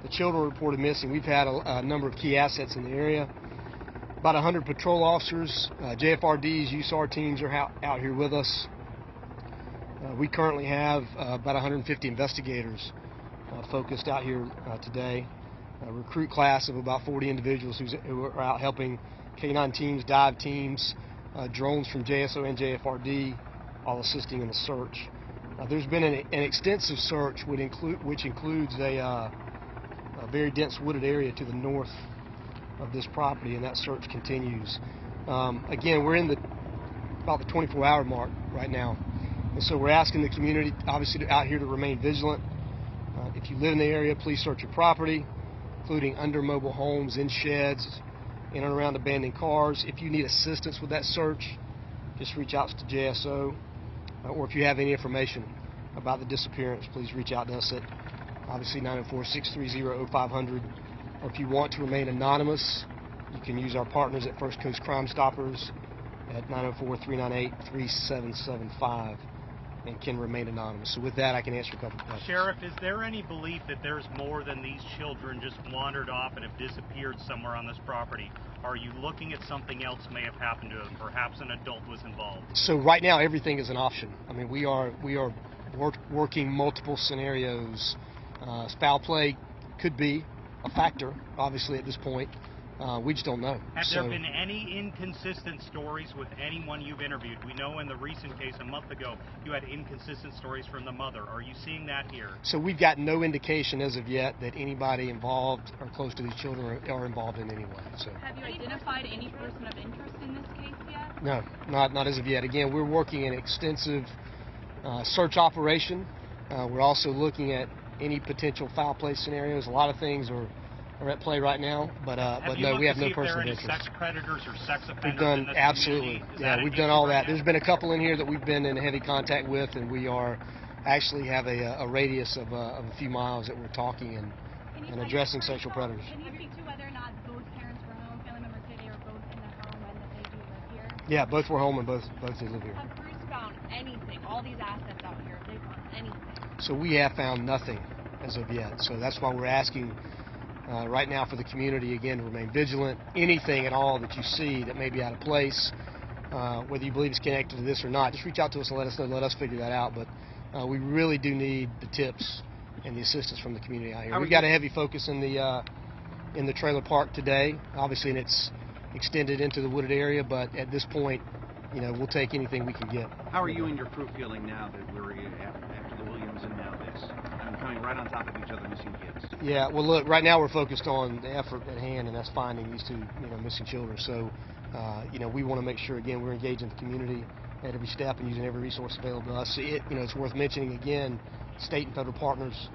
the children reported missing, we've had a number of key assets in the area. About 100 patrol officers, JFRDs, USAR teams are out here with us. We currently have about 150 investigators focused out here today. A recruit class of about 40 individuals who are out helping K-9 teams, dive teams, drones from JSO and JFRD, all assisting in the search. There's been an extensive search which includes a very dense wooded area to the north of this property, and that search continues. Again, we're in about the 24-hour mark right now, and so we're asking the community, obviously, out here to remain vigilant. If you live in the area, please search your property, including under mobile homes, in sheds, in and around abandoned cars. If you need assistance with that search, just reach out to JSO, or if you have any information about the disappearance, please reach out to us at obviously 904-630-0500. Or if you want to remain anonymous, you can use our partners at First Coast Crime Stoppers at 904-398-3775 and can remain anonymous. So with that, I can answer a couple of questions. Sheriff, is there any belief that there's more than these children just wandered off and have disappeared somewhere on this property? Are you looking at something else may have happened to them? Perhaps an adult was involved? So right now, everything is an option. I mean, we are working multiple scenarios. Foul play could be a factor, obviously, at this point. We just don't know. Have there been any inconsistent stories with anyone you've interviewed? We know in the recent case a month ago you had inconsistent stories from the mother. Are you seeing that here? So we've got no indication as of yet that anybody involved or close to these children are involved in any way. So. Have you identified any person of interest in this case yet? No, not as of yet. Again, we're working an extensive search operation. We're also looking at any potential foul play scenarios. A lot of things are at play right now, but no, we have no person of interest. Sex predators or sex offenders? We've done absolutely, yeah, we've done all that. There's been a couple in here that we've been in heavy contact with, and we are actually have a radius of a few miles that we're talking and addressing sexual predators. Can you speak to whether or not both parents were home? Family members say they were both in the home and that they do live here. Yeah, both were home and both did live here. Have crews found anything? All these assets out here, have they found anything? So we have found nothing as of yet. So that's why we're asking right now for the community, again, to remain vigilant. Anything at all that you see that may be out of place, whether you believe it's connected to this or not, just reach out to us and let us know. Let us figure that out. But we really do need the tips and the assistance from the community out here. We've got a heavy focus in the trailer park today, obviously, and it's extended into the wooded area. But at this point, you know, we'll take anything we can get. How are you and your crew feeling now that we're after the Williams and now this? I'm coming right on top of each other, missing kids. Yeah, well, look, right now we're focused on the effort at hand, and that's finding these two, missing children. So, we want to make sure, again, we're engaging the community at every step and using every resource available to us. It's worth mentioning, again, state and federal partners,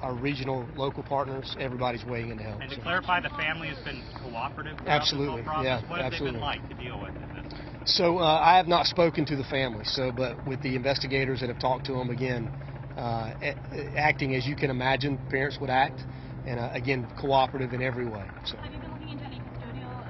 our regional, local partners, everybody's weighing in to help. And to clarify, the family has been cooperative throughout absolutely, this whole process. yeah, what have absolutely. they been like to deal with in this? So I have not spoken to the family, but with the investigators that have talked to them, again, acting as you can imagine parents would act, and again, cooperative in every way. So. Have you been looking into any custodial,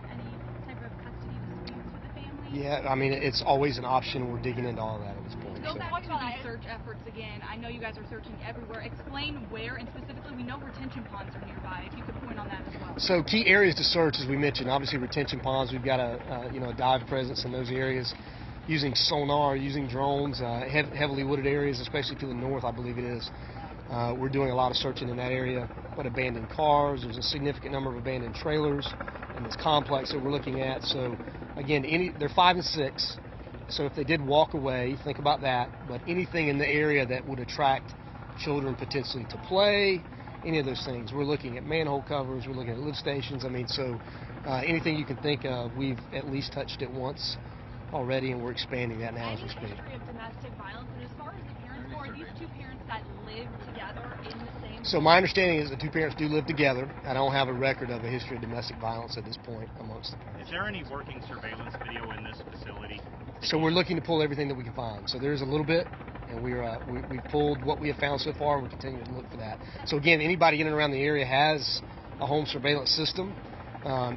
any type of custody disputes with the family? Yeah, I mean, it's always an option. We're digging into all of that at this point. Go back to these search efforts again. I know you guys are searching everywhere. Explain where, and specifically, we know retention ponds are nearby. If you could point on that as well. So key areas to search, as we mentioned, obviously retention ponds. We've got a dive presence in those areas, using sonar, using drones, heavily wooded areas, especially to the north, I believe it is. We're doing a lot of searching in that area, but abandoned cars. There's a significant number of abandoned trailers in this complex that we're looking at. So again, they're 5 and 6. So if they did walk away, think about that. But anything in the area that would attract children potentially to play, any of those things. We're looking at manhole covers, we're looking at lift stations. I mean, so anything you can think of, we've at least touched it once already, and we're expanding that now as we speak. History of domestic violence, and as far as the parents go, are these two parents that live together in the same? So my understanding is the two parents do live together. I don't have a record of a history of domestic violence at this point amongst the parents. Is there any working surveillance video in this facility? So we're looking to pull everything that we can find. So there's a little bit, and we've pulled what we have found so far, and we're continuing to look for that. So again, anybody in and around the area has a home surveillance system.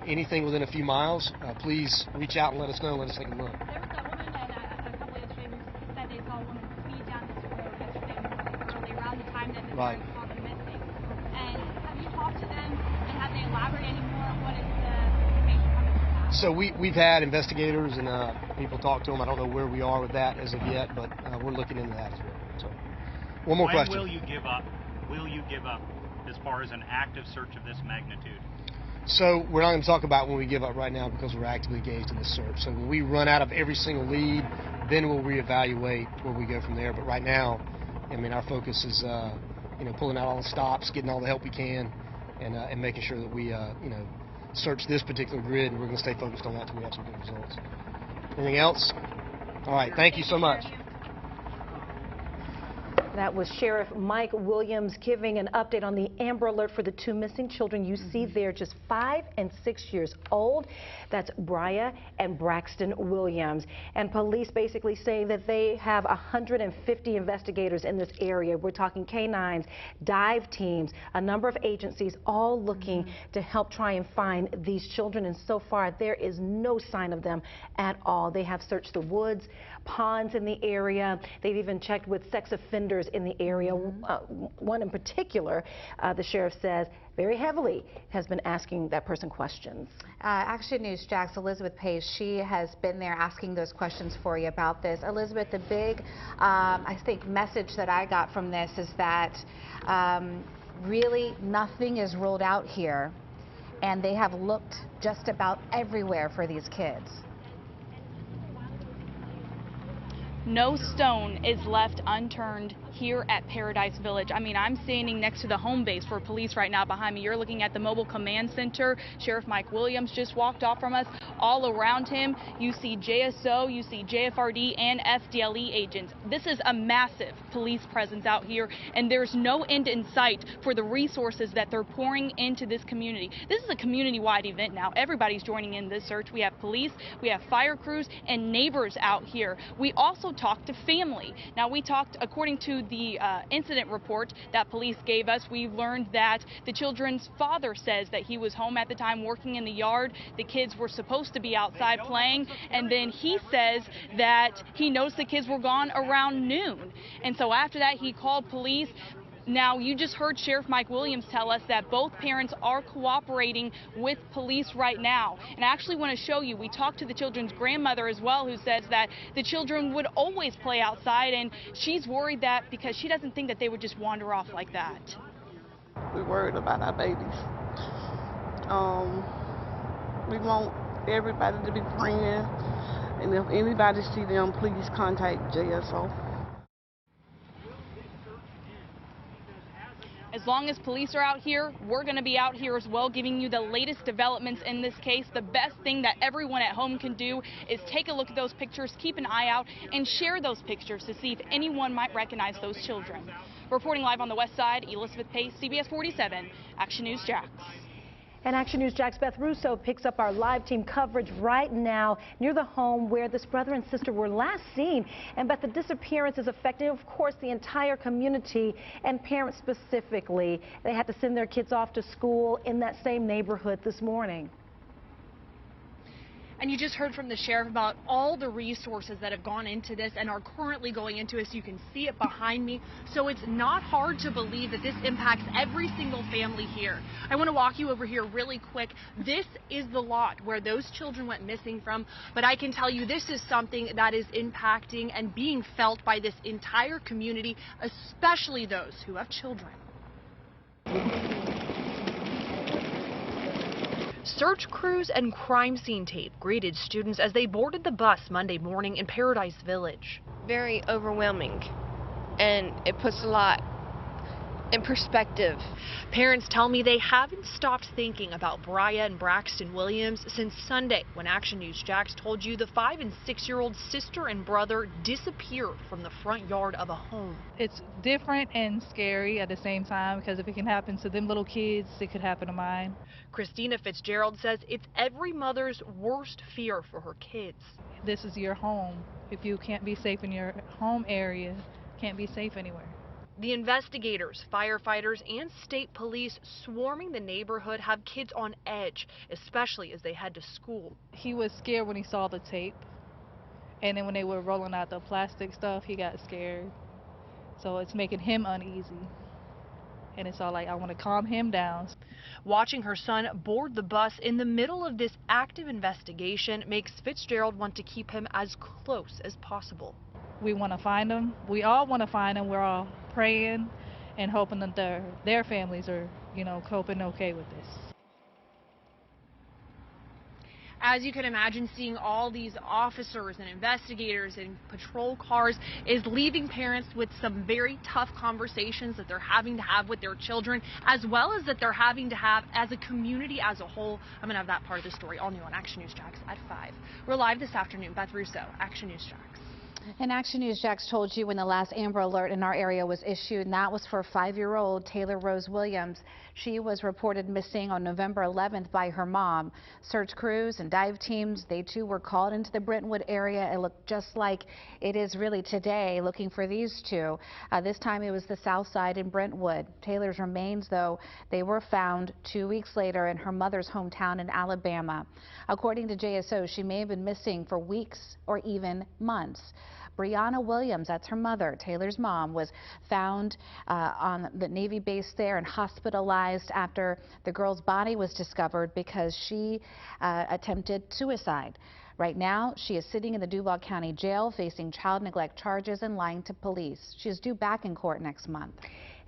Anything within a few miles, please reach out and let us know and let us take a look. There was a woman and a couple yesterday who said they saw a woman speed down this road yesterday morning early around the time that the parents saw them missing. So we've had investigators and people talk to them. I don't know where we are with that as of yet, but we're looking into that as well. So, one more question. When will you give up? Will you give up as far as an active search of this magnitude? So we're not going to talk about when we give up right now because we're actively engaged in the search. So when we run out of every single lead, then we'll reevaluate where we go from there. But right now, I mean, our focus is pulling out all the stops, getting all the help we can, and making sure that we search this particular grid, and we're going to stay focused on that until we have some good results. Anything else? All right, thank you so much. That was Sheriff Mike Williams giving an update on the Amber Alert for the two missing children you see there, just 5 and 6 years old. That's Bri'ya and Braxton Williams. And police basically saying that they have 150 investigators in this area. We're talking canines, dive teams, a number of agencies all looking to help try and find these children. And so far, there is no sign of them at all. They have searched the woods, ponds in the area. They've even checked with sex offenders in the area. One in particular, the sheriff says, very heavily has been asking that person questions. Action News Jack's Elizabeth Page, she has been there asking those questions for you about this. Elizabeth, the big, I think, message that I got from this is that really nothing is ruled out here, and they have looked just about everywhere for these kids. No stone is left unturned here at Paradise Village. I mean, I'm standing next to the home base for police right now behind me. You're looking at the mobile command center. Sheriff Mike Williams just walked off from us. All around him, you see JSO, you see JFRD and FDLE agents. This is a massive police presence out here, and there's no end in sight for the resources that they're pouring into this community. This is a community-wide event now. Everybody's joining in this search. We have police, we have fire crews, and neighbors out here. We also talked to family. Now, we talked, according to the incident report that police gave us, we learned that the children's father says that he was home at the time working in the yard. The kids were supposed to be outside playing, and then he says that he knows the kids were gone around noon. And so after that, he called police. Now, you just heard Sheriff Mike Williams tell us that both parents are cooperating with police right now. And I actually want to show you, we talked to the children's grandmother as well, who says that the children would always play outside, and she's worried that because she doesn't think that they would just wander off like that. We're worried about our babies. We want everybody to be praying, and if anybody see them, please contact JSO. As long as police are out here, we're going to be out here as well, giving you the latest developments in this case. The best thing that everyone at home can do is take a look at those pictures, keep an eye out, and share those pictures to see if anyone might recognize those children. Reporting live on the west side, Elizabeth Pace, CBS 47, Action News Jax. And Action News Jack's Beth Russo picks up our live team coverage right now near the home where this brother and sister were last seen. And Beth, the disappearance is affecting, of course, the entire community and parents specifically. They had to send their kids off to school in that same neighborhood this morning. And you just heard from the sheriff about all the resources that have gone into this and are currently going into it. So you can see it behind me. So it's not hard to believe that this impacts every single family here. I want to walk you over here really quick. This is the lot where those children went missing from. But I can tell you this is something that is impacting and being felt by this entire community, especially those who have children. Search crews and crime scene tape greeted students as they boarded the bus Monday morning in Paradise Village. Very overwhelming, and it puts a lot in perspective. Parents tell me they haven't stopped thinking about Bri'ya and Braxton Williams since Sunday, when Action News Jax told you the 5- and 6-year-old sister and brother disappeared from the front yard of a home. It's different and scary at the same time, because if it can happen to them little kids, it could happen to mine. Christina Fitzgerald says it's every mother's worst fear for her kids. This is your home. If you can't be safe in your home area, can't be safe anywhere. The investigators, firefighters, and state police swarming the neighborhood have kids on edge, especially as they head to school. He was scared when he saw the tape, and then when they were rolling out the plastic stuff, he got scared. So it's making him uneasy. And it's all like, I want to calm him down. Watching her son board the bus in the middle of this active investigation makes Fitzgerald want to keep him as close as possible. We want to find him. We all want to find him. We're all praying and hoping that their families are, coping okay with this. As you can imagine, seeing all these officers and investigators and patrol cars is leaving parents with some very tough conversations that they're having to have with their children, as well as that they're having to have as a community as a whole. I'm going to have that part of the story all new on Action News Jax at 5. We're live this afternoon. Beth Russo, Action News Jax. And Action News Jax told you when the last Amber Alert in our area was issued, and that was for 5-year-old Taylor Rose Williams. She was reported missing on November 11th by her mom. Search crews and dive teams, they too were called into the Brentwood area. It looked just like it is really today, looking for these two. This time it was the south side in Brentwood. Taylor's remains, though, they were found 2 weeks later in her mother's hometown in Alabama. According to JSO, she may have been missing for weeks or even months. Bri'ya Williams, that's her mother, Taylor's mom, was found on the Navy base there and hospitalized after the girl's body was discovered because she attempted suicide. Right now, she is sitting in the Duval County Jail facing child neglect charges and lying to police. She is due back in court next month.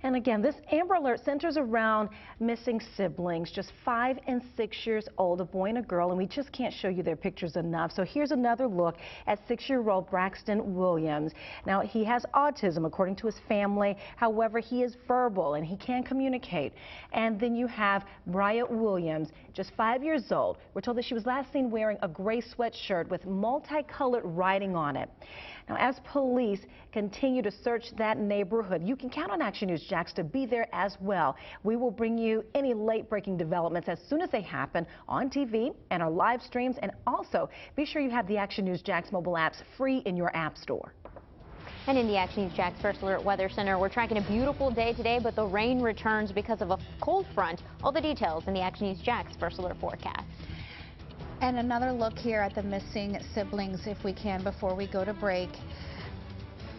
And again, this Amber Alert centers around missing siblings, just 5 and 6 years old, a boy and a girl, and we just can't show you their pictures enough. So here's another look at 6-year-old Braxton Williams. Now, he has autism, according to his family. However, he is verbal and he can communicate. And then you have Bri'ya Williams, just 5 years old. We're told that she was last seen wearing a gray sweatshirt with multicolored writing on it. Now, as police continue to search that neighborhood, you can count on Action News Jax to be there as well. We will bring you any late-breaking developments as soon as they happen on TV and our live streams. And also, be sure you have the Action News Jax mobile apps free in your app store. And in the Action News Jax First Alert Weather Center, we're tracking a beautiful day today, but the rain returns because of a cold front. All the details in the Action News Jax First Alert forecast. And another look here at the missing siblings, if we can, before we go to break.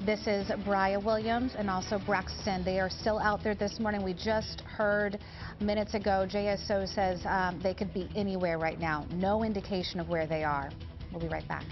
This is Bri'ya Williams and also Braxton. They are still out there this morning. We just heard minutes ago, JSO says they could be anywhere right now. No indication of where they are. We'll be right back.